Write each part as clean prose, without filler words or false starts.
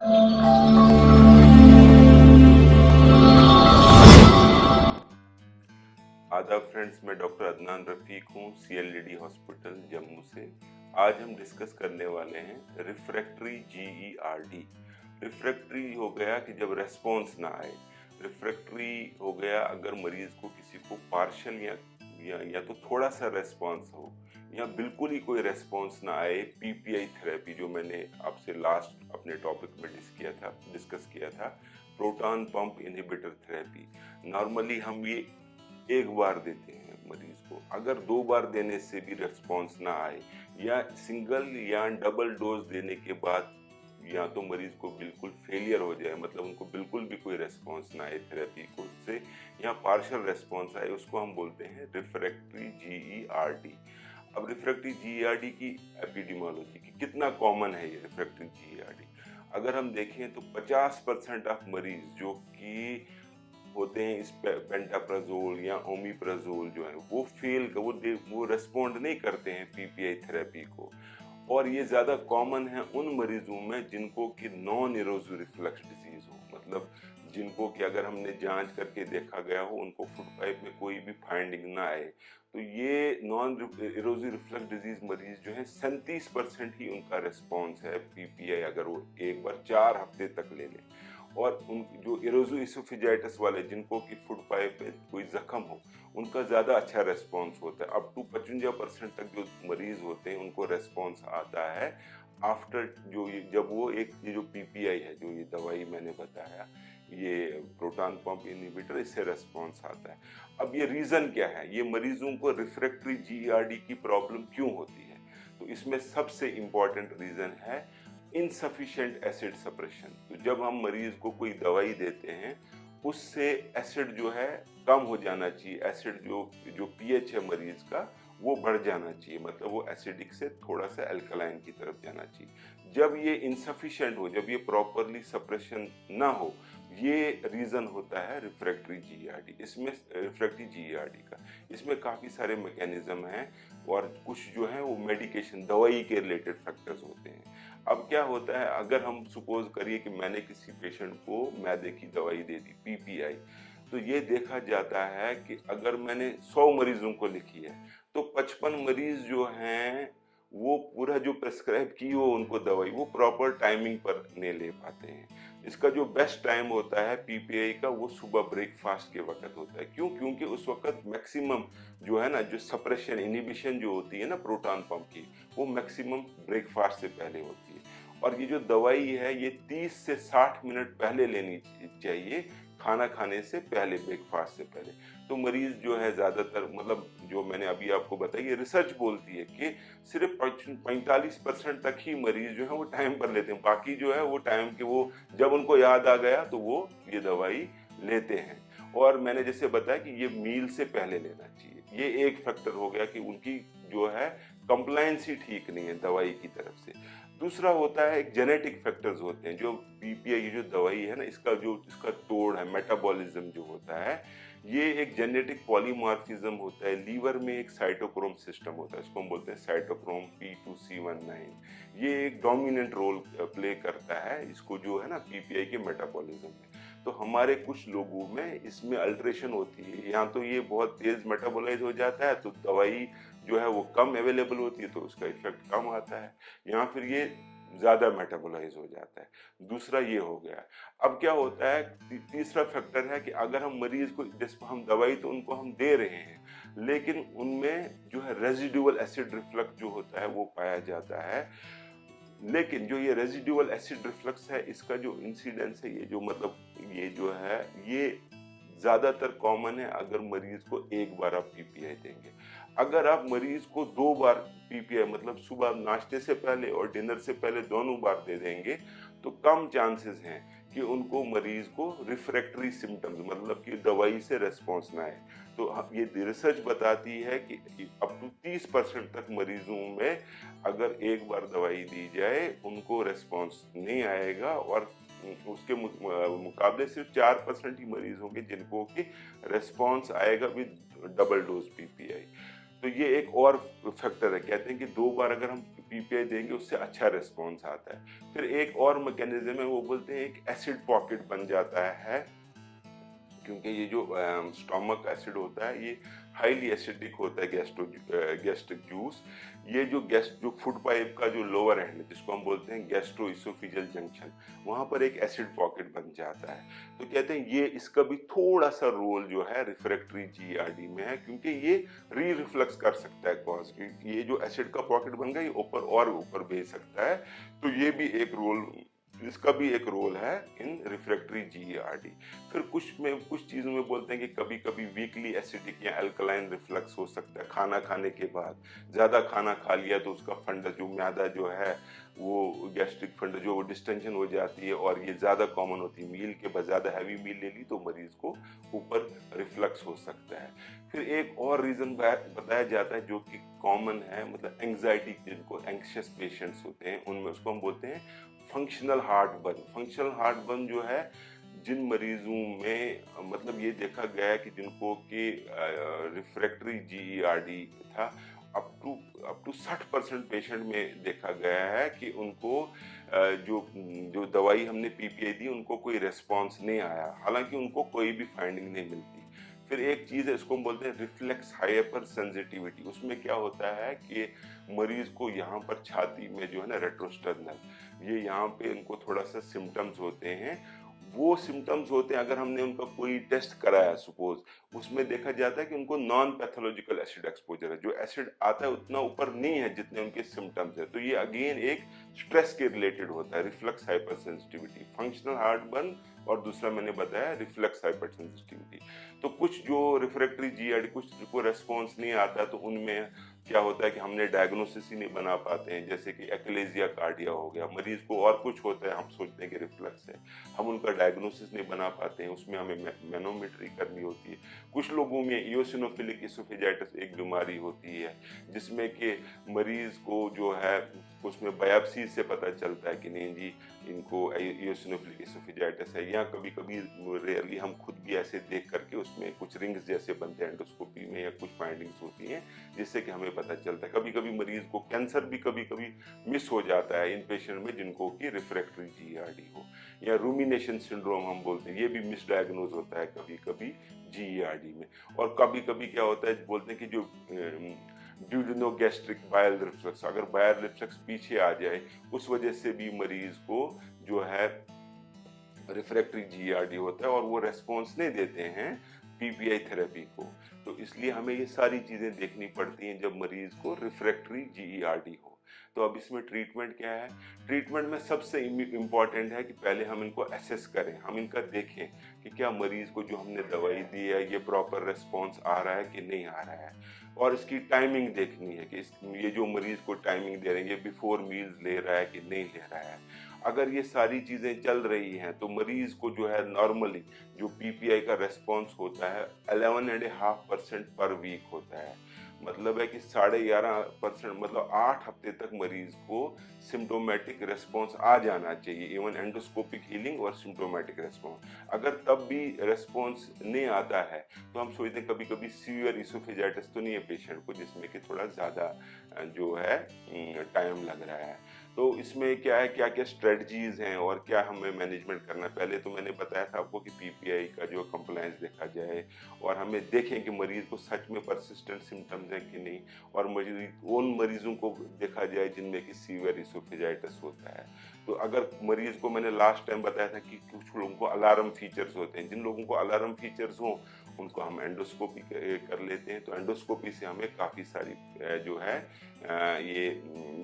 आदाब फ्रेंड्स, मैं डॉक्टर अदनान रफ़ीक हूँ, CLDD हॉस्पिटल जम्मू से। आज हम डिस्कस करने वाले हैं रिफ्रैक्टरी GERD। रिफ्रैक्टरी हो गया कि जब रेस्पॉन्स ना आए। रिफ्रैक्टरी हो गया अगर मरीज को किसी को पार्शियल या तो थोड़ा सा रेस्पॉन्स हो या बिल्कुल ही कोई रेस्पॉन्स ना आए। PPI थेरेपी जो मैंने आपसे लास्ट अपने टॉपिक में डिस्कस किया था, proton pump inhibitor therapy. Normally हम ये एक बार देते हैं मरीज को। अगर 2 बार देने से भी रिस्पॉन्स ना आए या सिंगल या डबल डोज देने के बाद या तो मरीज को बिल्कुल फेलियर हो जाए, मतलब उनको बिल्कुल भी कोई रेस्पॉन्स ना आए थेरेपी को से, या पार्शियल रेस्पॉन्स आए, उसको हम बोलते हैं रिफ्रैक्टरी GERD। अब रिफ्रैक्टरी GERD की एपिडेमियोलॉजी की कितना कॉमन है ये रिफ्रैक्टरी GERD। अगर हम देखें तो 50% ऑफ मरीज जो कि होते हैं इस पेंटाप्राजोल या ओमिप्राजोल जो है वो वो रेस्पॉन्ड नहीं करते हैं PPI थेरेपी को। और ये ज़्यादा कॉमन है उन मरीजों में जिनको कि नॉन इरोजिव रिफ्लक्स डिजीज हो, मतलब जिनको कि अगर हमने जांच करके देखा गया हो उनको फूड पाइप में कोई भी फाइंडिंग ना आए। तो ये नॉन इरोजिव रिफ्लक्स डिजीज मरीज जो है 37% ही उनका रिस्पॉन्स है PPI, अगर वो एक बार 4 हफ्ते तक ले लें। और उन जो इरोजिव इसोफेजाइटिस वाले जिनको कि फूड पाइप में कोई जख्म हो, उनका ज़्यादा अच्छा रेस्पॉन्स होता है। अप टू 55% तक जो मरीज होते हैं उनको रेस्पॉन्स आता है आफ्टर जब वो ये जो PPI है, जो ये दवाई मैंने बताया, ये प्रोटॉन पंप इनहिबिटर, इससे रेस्पॉन्स आता है। अब ये रीज़न क्या है, ये मरीजों को रिफ्रैक्टरी GERD की प्रॉब्लम क्यों होती है? तो इसमें सबसे इम्पॉर्टेंट रीज़न है इनसफिशिएंट एसिड सप्रेशन। तो जब हम मरीज को कोई दवाई देते हैं उससे एसिड जो है कम हो जाना चाहिए। एसिड जो जो पीएच है मरीज का वो बढ़ जाना चाहिए, मतलब वो एसिडिक से थोड़ा सा अल्कलाइन की तरफ जाना चाहिए। जब ये इनसफिशिएंट हो, जब ये प्रॉपरली सप्रेशन ना हो, ये रीजन होता है रिफ्रैक्टरी GERD। इसमें रिफ्रैक्टरी GERD का इसमें काफ़ी सारे मैकेनिज्म हैं और कुछ जो है वो मेडिकेशन दवाई के रिलेटेड फैक्टर्स होते हैं। अब क्या होता है, अगर हम सपोज करिए कि मैंने किसी पेशेंट को मैदे की दवाई दे दी PPI, तो ये देखा जाता है कि अगर मैंने 100 मरीजों को लिखी है तो 55 मरीज जो हैं वो पूरा जो प्रेस्क्राइब की हो उनको दवाई वो प्रॉपर टाइमिंग पर नहीं ले पाते हैं। इसका जो बेस्ट टाइम होता है PPI का वो सुबह ब्रेकफास्ट के वक्त होता है। क्यों? क्योंकि उस वक्त मैक्सिमम जो है ना, जो सप्रेशन इनहिबिशन जो होती है ना प्रोटॉन पंप की, वो मैक्सिमम ब्रेकफास्ट से पहले होती है। और ये जो दवाई है ये 30 से 60 मिनट पहले लेनी चाहिए, खाना खाने से पहले, ब्रेकफास्ट से पहले। तो मरीज जो है ज़्यादातर, मतलब जो मैंने अभी आपको बताई, ये रिसर्च बोलती है कि सिर्फ 45% तक ही मरीज जो है वो टाइम पर लेते हैं। बाकी जो है वो टाइम के वो जब उनको याद आ गया तो वो ये दवाई लेते हैं। और मैंने जैसे बताया कि ये मील से पहले लेना चाहिए। ये एक फैक्टर हो गया कि उनकी जो है कंप्लायंस ही ठीक नहीं है दवाई की तरफ से। दूसरा होता है एक जेनेटिक फैक्टर्स होते हैं। जो PPI जो दवाई है ना, इसका तोड़ है, मेटाबॉलिज्म जो होता है, ये एक जेनेटिक पॉलीमॉर्फिज्म होता है। लीवर में एक साइटोक्रोम सिस्टम होता है, इसको हम बोलते हैं साइटोक्रोम P2C19। ये एक डोमिनेंट रोल प्ले करता है इसको जो है ना PPI के मेटाबॉलिज्म में। तो हमारे कुछ लोगों में इसमें अल्ट्रेशन होती है, या तो ये बहुत तेज मेटाबोलाइज हो जाता है तो दवाई जो है वो कम अवेलेबल होती है तो उसका इफेक्ट कम आता है, या फिर ये ज़्यादा मेटाबोलाइज हो जाता है। दूसरा ये हो गया। अब क्या होता है, तीसरा फैक्टर है कि अगर हम मरीज को, जिसको हम दवाई तो उनको हम दे रहे हैं, लेकिन उनमें जो है रेजिडुअल एसिड रिफ्लक्स जो होता है वो पाया जाता है। लेकिन जो ये रेजिडुअल एसिड रिफ्लक्स है, इसका जो इंसिडेंस है, ये जो मतलब ये जो है ये ज़्यादातर कॉमन है अगर मरीज को एक बार आप PPI देंगे। अगर आप मरीज को 2 बार PPI, मतलब सुबह नाश्ते से पहले और डिनर से पहले दोनों बार दे देंगे, तो कम चांसेस हैं कि उनको मरीज को रिफ्रैक्टरी सिम्टम्स, मतलब कि दवाई से रेस्पॉन्स ना आए। तो ये रिसर्च बताती है कि अप टू 30% तक मरीजों में अगर एक बार दवाई दी जाए उनको रेस्पॉन्स नहीं आएगा, और उसके मुकाबले सिर्फ 4% ही मरीज होंगे जिनको कि रेस्पॉन्स आएगा विद डबल डोज PPI। तो ये एक और फैक्टर है। कहते हैं कि 2 बार अगर हम पीपीआई देंगे उससे अच्छा रिस्पॉन्स आता है। फिर एक और मैकेनिज्म है, वो बोलते हैं एक एसिड पॉकेट बन जाता है, क्योंकि ये जो स्टोमक एसिड होता है ये हाईली एसिडिक होता है, गैस्ट्रिक जूस। ये जो फूड पाइप का जो लोअर एंड है, जिसको हम बोलते हैं गैस्ट्रो इसोफिजियल जंक्शन, वहां पर एक एसिड पॉकेट बन जाता है। तो कहते हैं ये इसका भी थोड़ा सा रोल जो है रिफ्रैक्टरी जीईआरडी में है, क्योंकि ये री रिफ्लक्स कर सकता है कॉज, ये जो एसिड का पॉकेट बन गया ये ऊपर भेज सकता है। तो ये भी एक रोल, इसका भी एक रोल है इन रिफ्रैक्टरी जीईआरडी। फिर कुछ चीज़ों में बोलते हैं कि कभी कभी वीकली एसिडिक या अल्कलाइन रिफ्लक्स हो सकता है खाना खाने के बाद। ज़्यादा खाना खा लिया तो उसका फंडस जो मैदा जो है वो गैस्ट्रिक फंडस जो डिस्टेंशन हो जाती है, और ये ज़्यादा कॉमन होती है। मील के बाद ज़्यादा हैवी मील ले ली तो मरीज को ऊपर रिफ्लक्स हो सकता है। फिर एक और रीज़न बताया जाता है जो कि कॉमन है, मतलब एंग्जाइटी, जिनको एंग्शियस पेशेंट्स होते हैं उनमें, उसको हम बोलते हैं functional heart burn. Functional heart burn जो है जिन मरीजों में, मतलब ये देखा गया है कि जिनको कि रिफ्रैक्टरी जीईआरडी था, अप टू 60% पेशेंट में देखा गया है कि उनको जो जो दवाई हमने पीपीआई दी उनको कोई रिस्पॉन्स नहीं आया, हालांकि उनको कोई भी फाइंडिंग नहीं मिलती। फिर एक चीज़ है, इसको हम बोलते हैं रिफ्लेक्स हाइपर सेंसिटिविटी। उसमें क्या होता है कि मरीज को यहाँ पर छाती में जो है ना रेट्रोस्टर्नल, ये यहाँ पे इनको थोड़ा सा सिम्टम्स होते हैं। वो सिम्टम्स होते हैं, अगर हमने उनका कोई टेस्ट कराया सपोज, उसमें देखा जाता है कि उनको नॉन पैथोलॉजिकल एसिड एक्सपोजर है, जो एसिड आता है उतना ऊपर नहीं है जितने उनके सिम्टम्स है। तो ये अगेन एक स्ट्रेस के रिलेटेड होता है, reflex hyper sensitivity, functional heart burn, और दूसरा मैंने बताया रिफ्लेक्स हाइपर सेंसिटिविटी। तो कुछ जो रिफ्रैक्टरी जीईआरडी कुछ को रेस्पॉन्स नहीं आता, तो उनमें क्या होता है कि हमने डायग्नोसिस ही नहीं बना पाते हैं। जैसे कि एक्लेजिया कार्डिया हो गया, मरीज को और कुछ होता है, हम सोचते हैं कि रिफ्लक्स है, हम उनका डायग्नोसिस नहीं बना पाते हैं, उसमें हमें मैनोमेट्री करनी होती है। कुछ लोगों में इयोसिनोफिलिक इसोफेजाइटिस एक बीमारी होती है, जिसमें कि मरीज को जो है उसमें बायोप्सी से पता चलता है कि नहीं जी इनको इयोसिनोफिलिक इसोफेजाइटिस है। या कभी कभी रेयरली हम खुद भी ऐसे देख करके उसमें कुछ रिंग्स जैसे बनते हैं एंडोस्कोपी में, या कुछ फाइंडिंग्स होती हैं जिससे कि हमें पता चलता है। कभी कभी मरीज को कैंसर भी कभी कभी मिस हो जाता है इन पेशेंट में जिनको कि रिफ्रैक्टरी जीईआरडी हो। या रूमिनेशन सिंड्रोम हम बोलते हैं, ये भी मिसडायग्नोज होता है कभी कभी जीईआरडी में। और कभी कभी क्या होता है, बोलते हैं कि जो ड्यूडेनोगैस्ट्रिक बाइल रिफ्लक्स, अगर बाइल रिफ्लक्स पीछे आ जाए, उस वजह से भी मरीज को जो है रिफ्रैक्टरी जीईआरडी होता है और वो रेस्पॉन्स नहीं देते हैं पीपीआई थेरेपी को। तो इसलिए हमें ये सारी चीज़ें देखनी पड़ती हैं जब मरीज को रिफ्रैक्टरी जीईआरडी हो। तो अब इसमें ट्रीटमेंट क्या है? ट्रीटमेंट में सबसे इम्पॉर्टेंट है कि पहले हम इनको असेस करें, हम इनका देखें कि क्या मरीज को जो हमने दवाई दी है ये प्रॉपर रिस्पॉन्स आ रहा है कि नहीं आ रहा है। और इसकी टाइमिंग देखनी है कि ये जो मरीज को टाइमिंग दे रहे हैं ये बिफोर मील्स ले रहा है कि नहीं ले रहा है। अगर ये सारी चीज़ें चल रही हैं तो मरीज को जो है नॉर्मली जो पीपीआई का रेस्पॉन्स होता है 11.5% पर वीक होता है। मतलब है कि 11.5%, मतलब 8 हफ्ते तक मरीज को सिम्टोमेटिक रेस्पॉन्स आ जाना चाहिए, इवन एंडोस्कोपिक हीलिंग और सिम्टोमेटिक रेस्पॉन्स। अगर तब भी रेस्पॉन्स नहीं आता है तो हम सोचते हैं कभी कभी सीवियर इसोफेजाइटिस तो नहीं है पेशेंट को, जिसमें कि थोड़ा ज़्यादा जो है टाइम लग रहा है। तो इसमें क्या है, क्या क्या स्ट्रेटजीज हैं और क्या हमें मैनेजमेंट करना है। पहले तो मैंने बताया था आपको कि पीपीआई का जो कंप्लायंस देखा जाए, और हमें देखें कि मरीज को सच में परसिस्टेंट सिम्टम्स हैं कि नहीं, और उन मरीजों को देखा जाए जिनमें कि सीवियर इसोफेजाइटिस होता है। तो अगर मरीज को, मैंने लास्ट टाइम बताया था कि कुछ लोगों को अलार्म फीचर्स होते हैं, जिन लोगों को अलार्म फीचर्स हों उनको हम एंडोस्कोपी कर लेते हैं। तो एंडोस्कोपी से हमें काफ़ी सारी जो है ये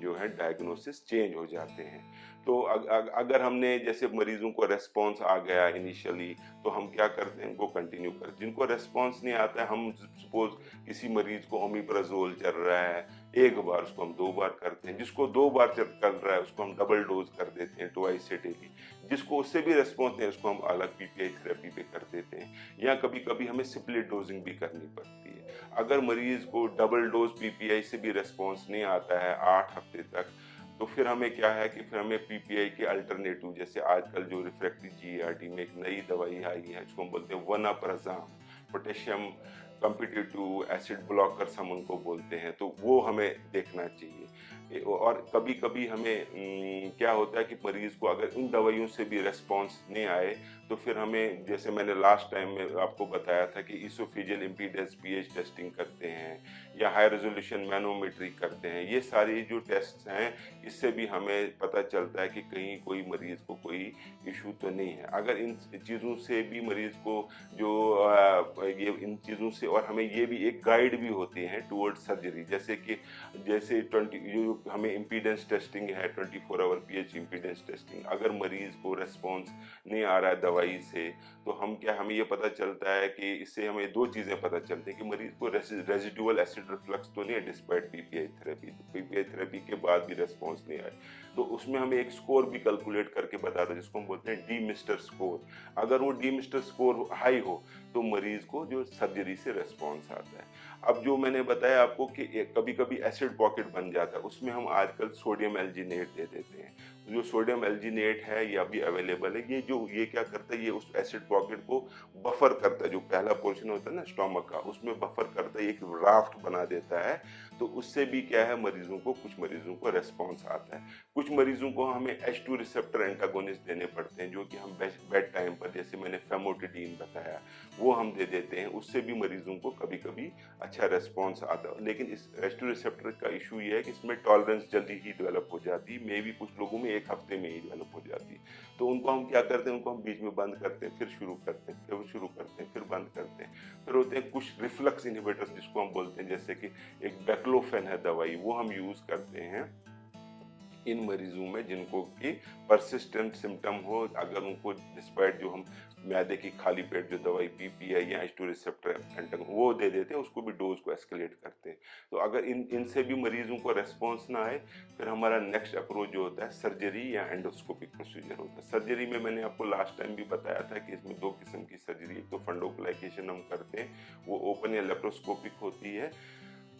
जो है डायग्नोसिस चेंज हो जाते हैं। तो अगर हमने जैसे मरीजों को रेस्पॉन्स आ गया इनिशियली, तो हम क्या करते हैं, उनको कंटिन्यू कर। जिनको रेस्पॉन्स नहीं आता है, हम सपोज किसी मरीज को ओमिप्राजोल चल रहा है एक बार, उसको हम 2 बार करते हैं। जिसको 2 बार चल रहा है उसको हम डबल डोज कर देते हैं, ट्वाइस ए डेली। जिसको उससे भी रेस्पॉन्स नहीं है उसको हम अलग पीपीआई थेरेपी पे कर देते हैं। या कभी कभी हमें स्प्लिट डोजिंग भी करनी पड़ती है। अगर मरीज को डबल डोज पीपीआई से भी रेस्पॉन्स नहीं आता है 8 हफ्ते तक, तो फिर हमें क्या है कि फिर हमें पीपीआई के अल्टरनेटिव, जैसे आजकल जो रिफ्रैक्टरी जीईआरडी में एक नई दवाई आई है, इसको हम बोलते हैं वनाप्राज़ाम, पोटेशियम कॉम्पिटिटिव एसिड ब्लॉकर्स हम उनको बोलते हैं, तो वो हमें देखना चाहिए। और कभी कभी हमें क्या होता है कि मरीज को अगर उन दवाइयों से भी रिस्पॉन्स नहीं आए, तो फिर हमें, जैसे मैंने लास्ट टाइम में आपको बताया था कि इसोफेजियल इम्पीडेंस पीएच टेस्टिंग करते हैं या हाई रेजोल्यूशन मैनोमेट्री करते हैं। ये सारी जो टेस्ट हैं, इससे भी हमें पता चलता है कि कहीं कोई मरीज को कोई इशू तो नहीं है। अगर इन चीज़ों से भी मरीज को जो ये इन चीज़ों से, और हमें ये भी एक गाइड भी होती है टुवर्ड सर्जरी, जैसे कि जैसे 20 जो हमें इम्पीडेंस टेस्टिंग है, 24 आवर पीएच इम्पीडेंस टेस्टिंग, अगर मरीज को रेस्पॉन्स नहीं आ रहा है दवाई से, तो हमें ये पता चलता है कि इससे हमें दो चीज़ें पता चलती हैं कि मरीज को रेजिडुअल एसिड रिफ्लक्स तो नहीं है despite PPI therapy, PPI therapy के बाद भी रेस्पॉन्स नहीं आए। तो उसमें हमें एक स्कोर भी कैलकुलेट करके बताता है, जिसको हम बोलते हैं डी मिस्टर स्कोर। अगर वो डी मिस्टर स्कोर हाई हो, तो मरीज को जो सर्जरी से रेस्पॉन्स आता है। अब जो मैंने बताया आपको कि कभी कभी एसिड पॉकेट बन जाता है, उसमें हम आजकल सोडियम एल्जिनेट दे देते हैं। जो सोडियम एल्जिनेट है, ये अभी अवेलेबल है। ये क्या करता है, ये उस एसिड पॉकेट को बफर करता है। जो पहला पोर्शन होता है ना स्टोमक का, उसमें बफर करता है, एक राफ्ट बना देता है। तो उससे भी क्या है, कुछ मरीजों को रेस्पॉन्स आता है। कुछ मरीजों को हमें H2 रिसेप्टर एंटागोनिस्ट देने पड़ते हैं, जो कि हम बेड टाइम पर, जैसे मैंने फेमोटिडीन बताया, वो हम दे देते हैं। उससे भी मरीजों को कभी कभी अच्छा रेस्पॉन्स आता है। लेकिन इस H2 रिसेप्टर का इशू ये है कि इसमें टॉलरेंस जल्दी ही डेवलप हो जाती है, मे भी कुछ लोगों में 1 हफ्ते में ही डेवलप हो जाती है। तो उनको हम क्या करते हैं, उनको हम बीच में बंद करते हैं, फिर शुरू करते हैं, फिर शुरू करते हैं, फिर बंद करते हैं। फिर होते हैं कुछ रिफ्लक्स इनहिबिटर्स, जिसको हम बोलते हैं, जैसे कि एक बैक्लोफेन है दवाई, वो हम यूज करते हैं इन मरीजों में जिनको कि परसिस्टेंट सिम्टम हो। अगर उनको डिस्पाइट जो हम मैदे की खाली पेट जो दवाई पीपीआई या H2 रिसेप्टर एंटागोनिस्ट वो दे देते हैं, उसको भी डोज को एस्केलेट करते हैं। तो अगर इनसे भी मरीजों को रेस्पॉन्स ना आए, फिर हमारा नेक्स्ट अप्रोच जो होता है सर्जरी या एंडोस्कोपिक प्रोसीजर होता है। सर्जरी में मैंने आपको लास्ट टाइम भी बताया था कि इसमें 2 किस्म की सर्जरी, एक तो फंडोप्लाइकेशन हम करते हैं, वो ओपन या लेप्रोस्कोपिक होती है।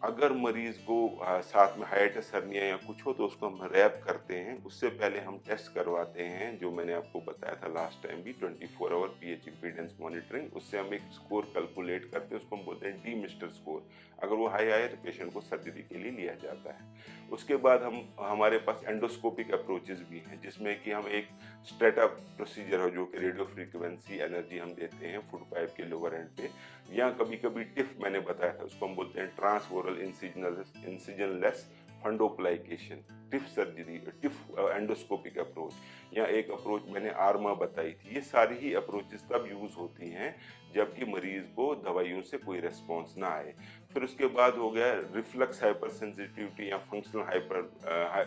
अगर मरीज को साथ में हाइटिस हर्निया या कुछ हो, तो उसको हम रैप करते हैं। उससे पहले हम टेस्ट करवाते हैं, जो मैंने आपको बताया था लास्ट टाइम भी, 24 आवर पीएच इम्पीडेंस मॉनिटरिंग। उससे हम एक स्कोर कैलकुलेट करते हैं, उसको हम बोलते हैं डी मिस्टर स्कोर। अगर वो हाई आए, तो पेशेंट को सर्जरी के लिए लिया जाता है। उसके बाद हमारे पास एंडोस्कोपिक अप्रोचेस भी हैं, जिसमें कि हम एक स्ट्रेटा प्रोसीजर है, जो कि रेडियो फ्रीक्वेंसी एनर्जी हम देते हैं फुट पाइप के लोअर एंड पे, या कभी कभी टिफ मैंने बताया था, उसको हम बोलते हैं trans oral incisionless fundoplication, TIF surgery, TIF endoscopic approach, या एक अप्रोच मैंने आर्मा बताई थी। ये सारी ही अप्रोचेस तब यूज होती हैं जबकि मरीज को दवाइयों से कोई रेस्पॉन्स ना आए। फिर उसके बाद हो गया रिफ्लक्स हाइपर सेंसिटिविटी या फंक्शनल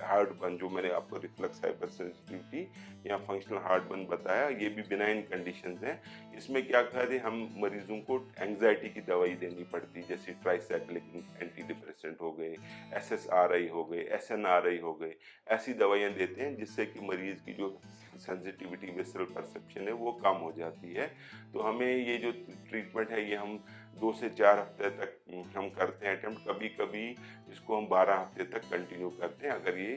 हार्टबर्न, जो मैंने आपको रिफ्लक्स हाइपर सेंसिटिविटी या फंक्शनल हार्टबर्न बताया, ये भी बिनाइन कंडीशंस हैं। इसमें क्या कहते हैं, हम मरीजों को एंग्जाइटी की दवाई देनी पड़ती है, जैसे ट्राइसाइक्लिक एंटी डिप्रेसेंट हो गए, SSRI हो गए, SNRI हो गए। ऐसी दवाइयाँ देते हैं जिससे कि मरीज की जो सेंसिटिविटी विसरल परसेप्शन है वो कम हो जाती है। तो हमें ये जो ट्रीटमेंट है, ये हम 2 से 4 हफ्ते तक हम करते हैं अटेम्प्ट। कभी कभी इसको हम 12 हफ्ते तक कंटिन्यू करते हैं। अगर ये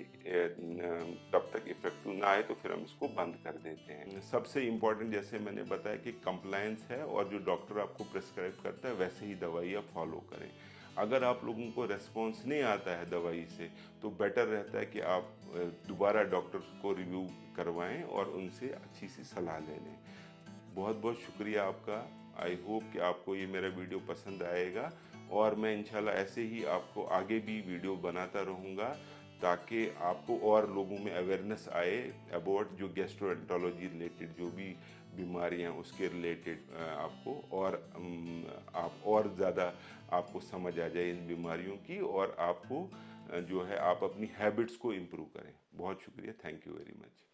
तब तक इफेक्टिव ना आए, तो फिर हम इसको बंद कर देते हैं। सबसे इम्पोर्टेंट, जैसे मैंने बताया, कि कंप्लायंस है, और जो डॉक्टर आपको प्रेस्क्राइब करता है वैसे ही दवाई आप फॉलो करें। अगर आप लोगों को रेस्पॉन्स नहीं आता है दवाई से, तो बेटर रहता है कि आप दोबारा डॉक्टर को रिव्यू करवाएं और उनसे अच्छी सी सलाह ले लें। बहुत बहुत शुक्रिया आपका। आई होप कि आपको ये मेरा वीडियो पसंद आएगा, और मैं इंशाल्लाह ऐसे ही आपको आगे भी वीडियो बनाता रहूँगा, ताकि आपको और लोगों में अवेयरनेस आए अबाउट जो गैस्ट्रोएंटरोलॉजी रिलेटेड जो भी बीमारियां, उसके रिलेटेड आपको, और आप और ज़्यादा आपको समझ आ जाए इन बीमारियों की, और आपको जो है आप अपनी हैबिट्स को इम्प्रूव करें। बहुत शुक्रिया, थैंक यू वेरी मच।